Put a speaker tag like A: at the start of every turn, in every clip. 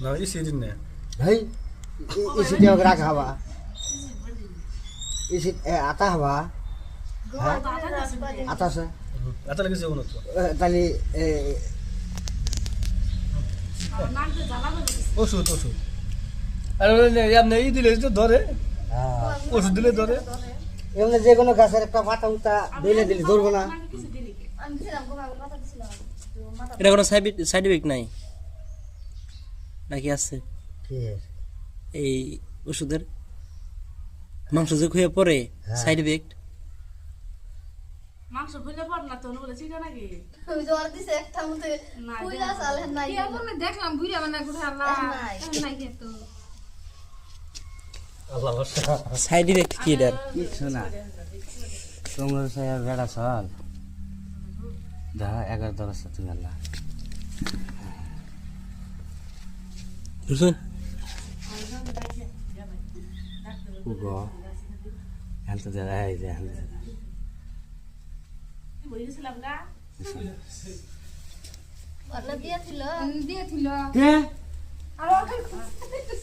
A: না ইসি দিন না
B: ভাই ইসি দিয়ে রাখা হবা ইসি আতা হবা আতা আছে
A: আতা লাগে যেও না তো
B: তাহলে
A: ওষুধ ওষুধ আর এমনি ই দিলে তো ধরে ওষুধ দিলে ধরে
B: এমনি যে কোনো গাছের একটা পাতা উতা দিলে দিলে ধরবো না
C: এটা কোনো সাইড ইফেক্ট নাই নাকি আছে এই ওষুধের মাংস যে খুঁয়ে পরে সাইড ইফেক্ট
D: মাংস খুলে পড় না তো বলে চিনা নাকি
E: ওই জোর দিছে একটা মতে কইলা চালে নাই
D: কি বলে দেখলাম বুইরা বানা গুড়া না নাই খেতো
A: আল্লাহ
C: সাইড ইফেক্ট কি এটার
B: কিছু না তোমরা সাহেব বেড়া চল যা 11-10 সাথে আল্লাহ
C: বুঝুন
B: উগো এত দেরা এই যে
D: বইছিলাম গা
E: বড় দিয়েছিল
B: কে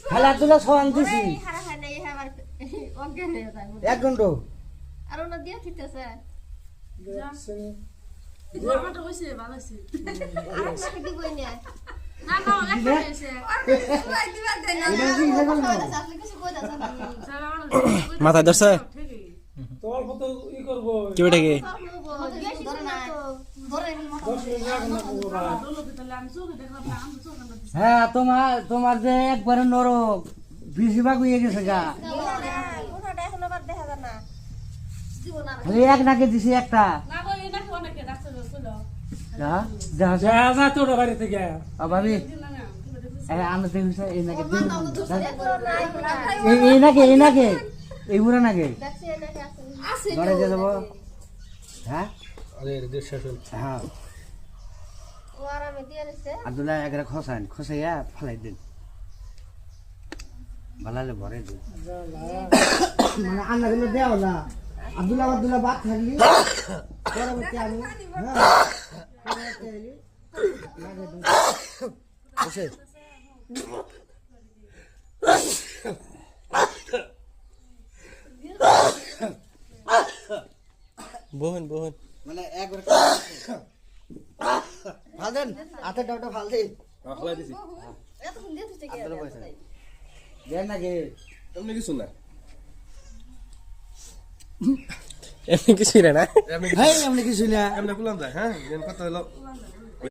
B: খালা তুলা সওয়ান দিছি
E: হারা হয় নাই আমার অজ্ঞান হয়ে যায়
B: 1 ঘন্টা
E: আর ওনা দিয়ে দিতেছে
D: গরমটা হইছে ভালো হইছে
E: আর নাকি দিবই না
D: না না লেখা হইছে
E: আপনি কিছু কই দাও
C: মাথা ধরছে
A: তোমার কত ই করব
C: কি বেটা কি
E: ধরে না ধরে
B: হ্যাঁ তোমার যে একবারে নরক বেশিরভাগ হয়ে গেছে গা
E: ওনাটা এখন আবার দেখা যায় না দিব না
B: খালি এক নাকে দিছি একটা
D: না গো এই নাকি অনেকে ডাক্তার কইলো
B: দেখা
A: যা যা তোর বাড়ি থেকে
B: ভাবি
D: না না
B: আমরা দেখছি এই নাকে দিন
E: নাই
B: এই নাকে এই বুড়া নাকে
E: দেখছি নাকি আছে
B: ঘরে দিয়ে দেবো হ্যাঁ
A: আরে দেশ শেষ হল
B: হ্যাঁ
E: ও আরামে দিয়ে দিছে
B: আব্দুল্লাহ একরা খসাইয়া ফেলাই দিন ভালালে ভরে দিন মানে আন্না দিলে দেও না আব্দুল্লাহ বাদ থাকলি পরবর্তী আমি
C: বহন
B: মানে একবার ভাল দেন হাতের ডাউটা ভাল দিন
A: খলাই দিছি
E: এত দিয়ে দিছে কি
B: আব্দুল্লাহ পয়সা দেন নাকি
A: এমনি কিছু না
C: এমনি কিছুই না
B: ভাই এমনি কিছু না
A: এমনি কুলাম যায় হ্যাঁ কত হলো